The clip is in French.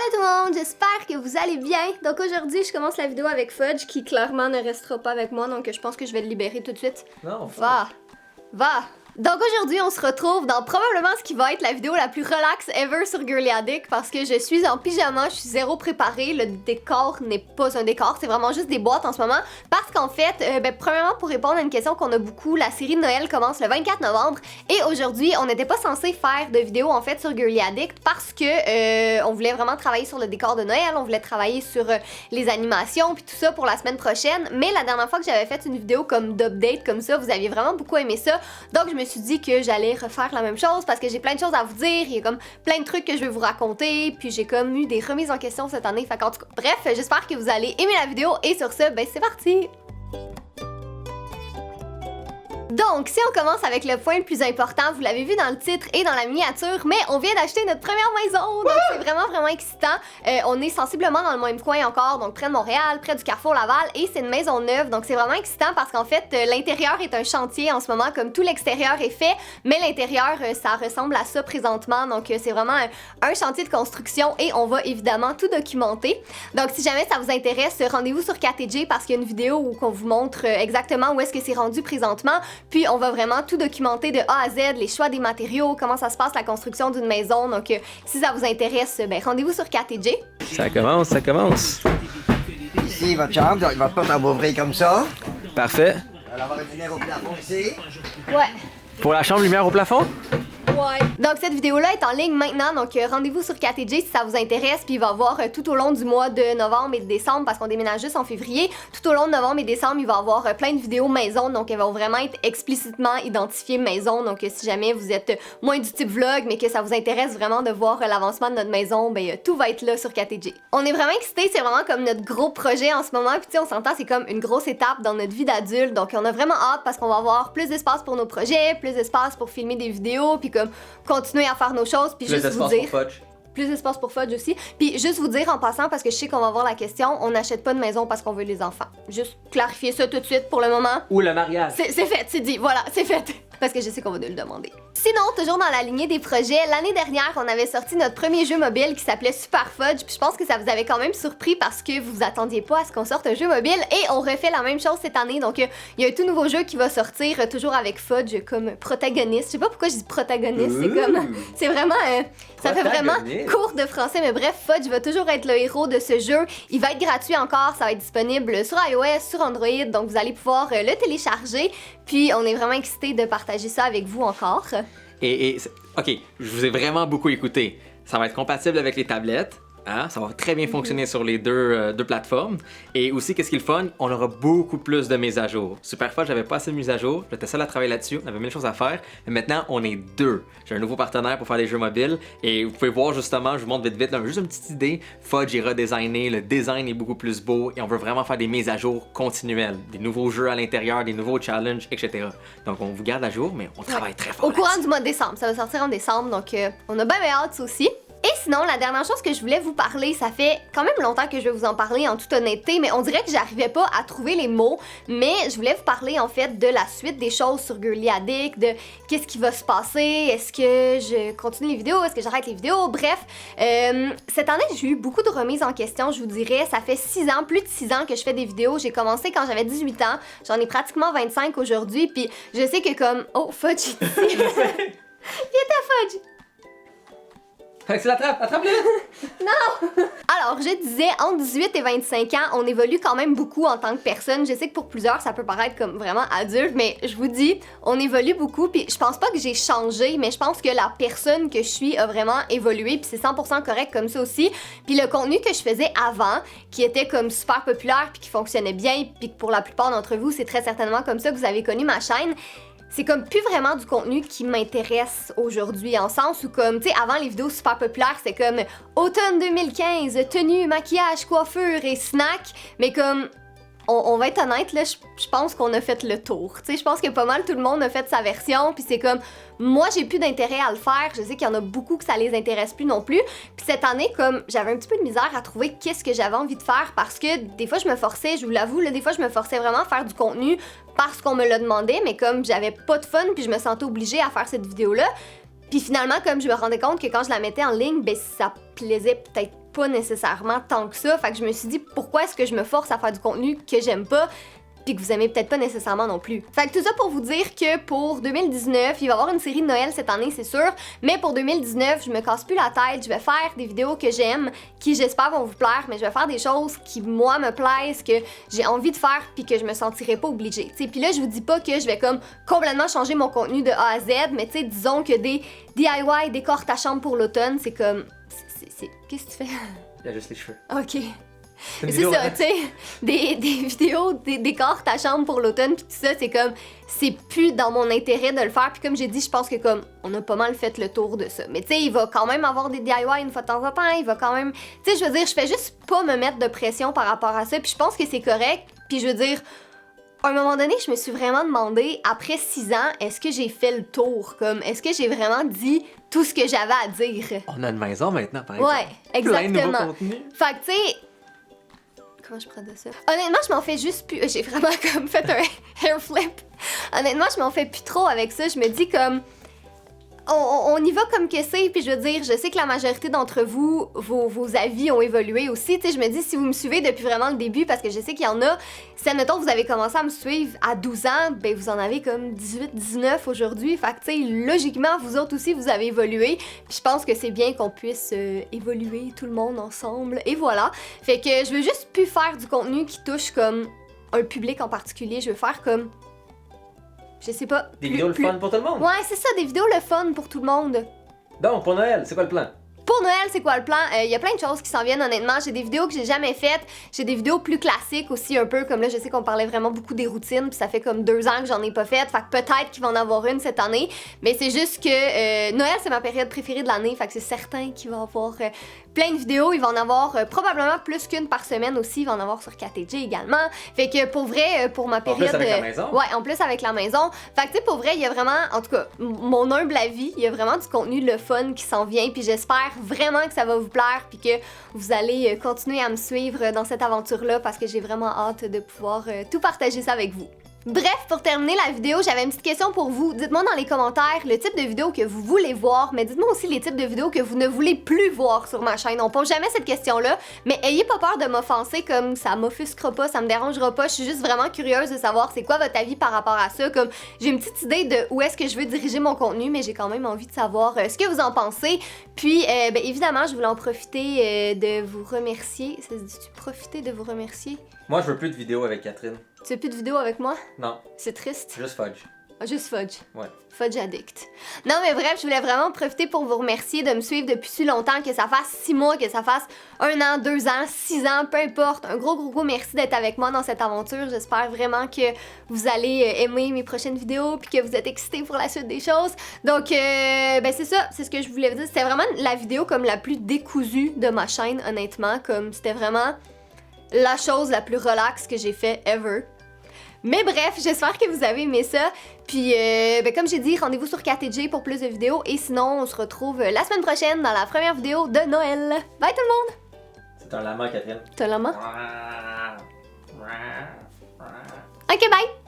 Salut tout le monde, j'espère que vous allez bien. Donc aujourd'hui, je commence la vidéo avec Fudge qui clairement ne restera pas avec moi, donc je pense que je vais le libérer tout de suite. Non, Va. Donc aujourd'hui, on se retrouve dans probablement ce qui va être la vidéo la plus relax ever sur Girly Addict parce que je suis en pyjama, je suis zéro préparée, le décor n'est pas un décor, c'est vraiment juste des boîtes en ce moment parce qu'en fait, premièrement pour répondre à une question qu'on a beaucoup, la série de Noël commence le 24 novembre et aujourd'hui, on n'était pas censé faire de vidéo en fait sur Girly Addict parce que on voulait vraiment travailler sur le décor de Noël, on voulait travailler sur les animations puis tout ça pour la semaine prochaine, mais la dernière fois que j'avais fait une vidéo comme d'update comme ça, vous aviez vraiment beaucoup aimé ça, donc je me suis dit que j'allais refaire la même chose parce que j'ai plein de choses à vous dire, il y a comme plein de trucs que je vais vous raconter, puis j'ai comme eu des remises en question cette année, fait qu'en tout cas, bref, j'espère que vous allez aimer la vidéo et sur ce, ben c'est parti! Donc, si on commence avec le point le plus important, vous l'avez vu dans le titre et dans la miniature, mais on vient d'acheter notre première maison, donc c'est vraiment excitant. On est sensiblement dans le même coin encore, donc près de Montréal, près du Carrefour Laval, et c'est une maison neuve, donc c'est vraiment excitant parce qu'en fait, l'intérieur est un chantier en ce moment, comme tout l'extérieur est fait, mais l'intérieur, ça ressemble à ça présentement, donc c'est vraiment un chantier de construction et on va évidemment tout documenter. Donc, si jamais ça vous intéresse, rendez-vous sur KTG parce qu'il y a une vidéo où on vous montre exactement où est-ce que c'est rendu présentement. Puis on va vraiment tout documenter de A à Z, les choix des matériaux, comment ça se passe la construction d'une maison. Donc si ça vous intéresse, ben rendez-vous sur KTG. Ça commence. Ici, votre chambre, votre porte va ouvrir comme ça. Parfait. Elle va avoir une lumière au plafond ici. Ouais. Pour la chambre, lumière au plafond? Ouais. Donc cette vidéo-là est en ligne maintenant, donc rendez-vous sur KTG si ça vous intéresse, puis il va y avoir tout au long du mois de novembre et de décembre, parce qu'on déménage juste en février, tout au long de novembre et décembre, il va y avoir plein de vidéos maison, donc elles vont vraiment être explicitement identifiées maison, donc si jamais vous êtes moins du type vlog, mais que ça vous intéresse vraiment de voir l'avancement de notre maison, ben tout va être là sur KTG. On est vraiment excités, c'est vraiment comme notre gros projet en ce moment, puis tu sais, on s'entend, c'est comme une grosse étape dans notre vie d'adulte, donc on a vraiment hâte parce qu'on va avoir plus d'espace pour nos projets, plus d'espace pour filmer des vidéos, puis comme continuer à faire nos choses, puis juste vous dire... Plus d'espace pour Fudge aussi. Puis juste vous dire en passant, parce que je sais qu'on va avoir la question, on n'achète pas de maison parce qu'on veut les enfants. Juste clarifier ça tout de suite pour le moment. Ou le mariage. C'est fait, c'est dit, voilà, c'est fait. Parce que je sais qu'on va nous le demander. Sinon, toujours dans la lignée des projets, l'année dernière, on avait sorti notre premier jeu mobile qui s'appelait Super Fudge, puis je pense que ça vous avait quand même surpris parce que vous vous attendiez pas à ce qu'on sorte un jeu mobile, et on refait la même chose cette année, donc il y a un tout nouveau jeu qui va sortir, toujours avec Fudge comme protagoniste. Je sais pas pourquoi je dis protagoniste, c'est comme... C'est vraiment... ça fait vraiment cours de français, mais bref, Fudge va toujours être le héros de ce jeu. Il va être gratuit encore, ça va être disponible sur iOS, sur Android, donc vous allez pouvoir le télécharger, puis on est vraiment excités de partager ça avec vous encore. OK, je vous ai vraiment beaucoup écouté. Ça va être compatible avec les tablettes. Hein? Ça va très bien fonctionner sur les deux plateformes. Et aussi, qu'est-ce qui est le fun? On aura beaucoup plus de mises à jour. Superfudge, j'avais pas assez de mises à jour. J'étais seul à travailler là-dessus. On avait mille choses à faire. Mais maintenant, on est deux. J'ai un nouveau partenaire pour faire des jeux mobiles. Et vous pouvez voir justement, je vous montre vite, là, juste une petite idée. Fudge est redesigné. Le design est beaucoup plus beau. Et on veut vraiment faire des mises à jour continuelles. Des nouveaux jeux à l'intérieur, des nouveaux challenges, etc. Donc, on vous garde à jour, mais on travaille très fort. Au courant du mois de décembre. Ça va sortir en décembre. Donc, on a bien hâte aussi. Et sinon, la dernière chose que je voulais vous parler, ça fait quand même longtemps que je vais vous en parler en toute honnêteté, mais on dirait que j'arrivais pas à trouver les mots, mais je voulais vous parler en fait de la suite des choses sur Girly Addict, de qu'est-ce qui va se passer, est-ce que je continue les vidéos, est-ce que j'arrête les vidéos, bref. Cette année, j'ai eu beaucoup de remises en question, je vous dirais, ça fait 6 ans, plus de 6 ans que je fais des vidéos, j'ai commencé quand j'avais 18 ans, j'en ai pratiquement 25 aujourd'hui, puis je sais que comme... Oh, Fudge ici! Viens ta Fudge! Fait que c'est attrape-le! Non! Alors, je disais, entre 18 et 25 ans, on évolue quand même beaucoup en tant que personne. Je sais que pour plusieurs, ça peut paraître comme vraiment adulte, mais je vous dis, on évolue beaucoup, puis je pense pas que j'ai changé, mais je pense que la personne que je suis a vraiment évolué, puis c'est 100% correct comme ça aussi. Puis le contenu que je faisais avant, qui était comme super populaire, puis qui fonctionnait bien, puis que pour la plupart d'entre vous, c'est très certainement comme ça que vous avez connu ma chaîne, c'est comme plus vraiment du contenu qui m'intéresse aujourd'hui, en sens où comme, tu sais, avant les vidéos super populaires, c'était comme automne 2015, tenue, maquillage, coiffure et snack, mais comme... On va être honnête, là, je pense qu'on a fait le tour. Tu sais, je pense que pas mal tout le monde a fait sa version, puis c'est comme, moi, j'ai plus d'intérêt à le faire. Je sais qu'il y en a beaucoup que ça les intéresse plus non plus. Puis cette année, comme, j'avais un petit peu de misère à trouver qu'est-ce que j'avais envie de faire parce que des fois, je me forçais, je vous l'avoue, là, des fois, je me forçais vraiment à faire du contenu parce qu'on me le demandait, mais comme j'avais pas de fun, puis je me sentais obligée à faire cette vidéo-là. Puis finalement, comme je me rendais compte que quand je la mettais en ligne, ben ça plaisait peut-être pas nécessairement tant que ça. Fait que je me suis dit, pourquoi est-ce que je me force à faire du contenu que j'aime pas? Puis que vous aimez peut-être pas nécessairement non plus. Fait que tout ça pour vous dire que pour 2019, il va y avoir une série de Noël cette année, c'est sûr, mais pour 2019, je me casse plus la tête, je vais faire des vidéos que j'aime, qui j'espère vont vous plaire, mais je vais faire des choses qui, moi, me plaisent, que j'ai envie de faire, puis que je me sentirai pas obligée. T'sais, puis là, je vous dis pas que je vais comme complètement changer mon contenu de A à Z, mais tu sais, disons que des DIY, décore ta chambre pour l'automne, c'est comme... Qu'est-ce que tu fais? Il y a juste les cheveux. Ok. C'est C'est ça, tu sais, des vidéos, des décors ta chambre pour l'automne, pis tout ça, c'est comme, c'est plus dans mon intérêt de le faire, puis comme j'ai dit, je pense que comme, on a pas mal fait le tour de ça. Mais tu sais, il va quand même avoir des DIY une fois de temps en temps, il va quand même, tu sais, je veux dire, je fais juste pas me mettre de pression par rapport à ça, puis je pense que c'est correct, puis je veux dire, à un moment donné, je me suis vraiment demandé, après 6 ans, est-ce que j'ai fait le tour, comme, est-ce que j'ai vraiment dit tout ce que j'avais à dire? On a une maison maintenant, par exemple. Ouais, Plein de nouveaux exactement. contenus. Fait que tu sais, comment je prends de ça? Honnêtement, je m'en fais juste plus. J'ai vraiment comme fait un hair flip. Honnêtement, je m'en fais plus trop avec ça. Je me dis comme. On y va comme que c'est, puis je veux dire, je sais que la majorité d'entre vous, vos avis ont évolué aussi. Tu sais, je me dis, si vous me suivez depuis vraiment le début, parce que je sais qu'il y en a, si admettons vous avez commencé à me suivre à 12 ans, ben vous en avez comme 18, 19 aujourd'hui. Fait que tu sais, logiquement, vous autres aussi, vous avez évolué. Puis je pense que c'est bien qu'on puisse évoluer tout le monde ensemble. Et voilà. Fait que je veux juste plus faire du contenu qui touche comme un public en particulier. Je veux faire comme... Je sais pas. Des vidéos le fun pour tout le monde. Ouais, c'est ça, des vidéos le fun pour tout le monde. Donc, pour Noël, c'est quoi le plan? Pour Noël, c'est quoi le plan? Il y a plein de choses qui s'en viennent, honnêtement. J'ai des vidéos que j'ai jamais faites. J'ai des vidéos plus classiques aussi, un peu. Comme là, je sais qu'on parlait vraiment beaucoup des routines, puis ça fait comme 2 ans que j'en ai pas fait. Fait que peut-être qu'il va en avoir une cette année. Mais c'est juste que Noël, c'est ma période préférée de l'année. Fait que c'est certain qu'il va y avoir plein de vidéos. Il va en avoir probablement plus qu'une par semaine aussi. Il va en avoir sur KTG également. Fait que pour vrai, pour ma période... En plus avec la maison? Ouais, en plus avec la maison. Fait que tu sais, pour vrai, il y a vraiment, en tout cas, mon humble avis, il y a vraiment du contenu le fun qui s'en vient. Puis j'espère vraiment que ça va vous plaire, puis que vous allez continuer à me suivre dans cette aventure-là, parce que j'ai vraiment hâte de pouvoir tout partager ça avec vous. Bref, pour terminer la vidéo, j'avais une petite question pour vous. Dites-moi dans les commentaires le type de vidéo que vous voulez voir, mais dites-moi aussi les types de vidéos que vous ne voulez plus voir sur ma chaîne. On pose jamais cette question-là, mais ayez pas peur de m'offenser, comme ça m'offusquera pas, ça me dérangera pas. Je suis juste vraiment curieuse de savoir c'est quoi votre avis par rapport à ça. Comme j'ai une petite idée de où est-ce que je veux diriger mon contenu, mais j'ai quand même envie de savoir ce que vous en pensez. Puis, ben, évidemment, je voulais en profiter de vous remercier. Ça se dit-tu profiter de vous remercier? Moi, je veux plus de vidéos avec Catherine. Tu veux plus de vidéos avec moi? Non, C'est triste. juste Fudge. Ah, juste Fudge. Ouais. Fudge addict. Non, mais bref, je voulais vraiment profiter pour vous remercier de me suivre depuis si longtemps, que ça fasse 6 mois, que ça fasse 1 an, 2 ans, 6 ans, peu importe. Un gros merci d'être avec moi dans cette aventure. J'espère vraiment que vous allez aimer mes prochaines vidéos, puis que vous êtes excités pour la suite des choses. Donc, ben c'est ça, c'est ce que je voulais vous dire. C'était vraiment la vidéo comme la plus décousue de ma chaîne, honnêtement. Comme c'était vraiment la chose la plus relax que j'ai fait ever. Mais bref, j'espère que vous avez aimé ça. Puis, ben comme j'ai dit, rendez-vous sur KTG pour plus de vidéos. Et sinon, on se retrouve la semaine prochaine dans la première vidéo de Noël. Bye tout le monde! C'est un lama, Catherine. T'as la main? Ok, bye!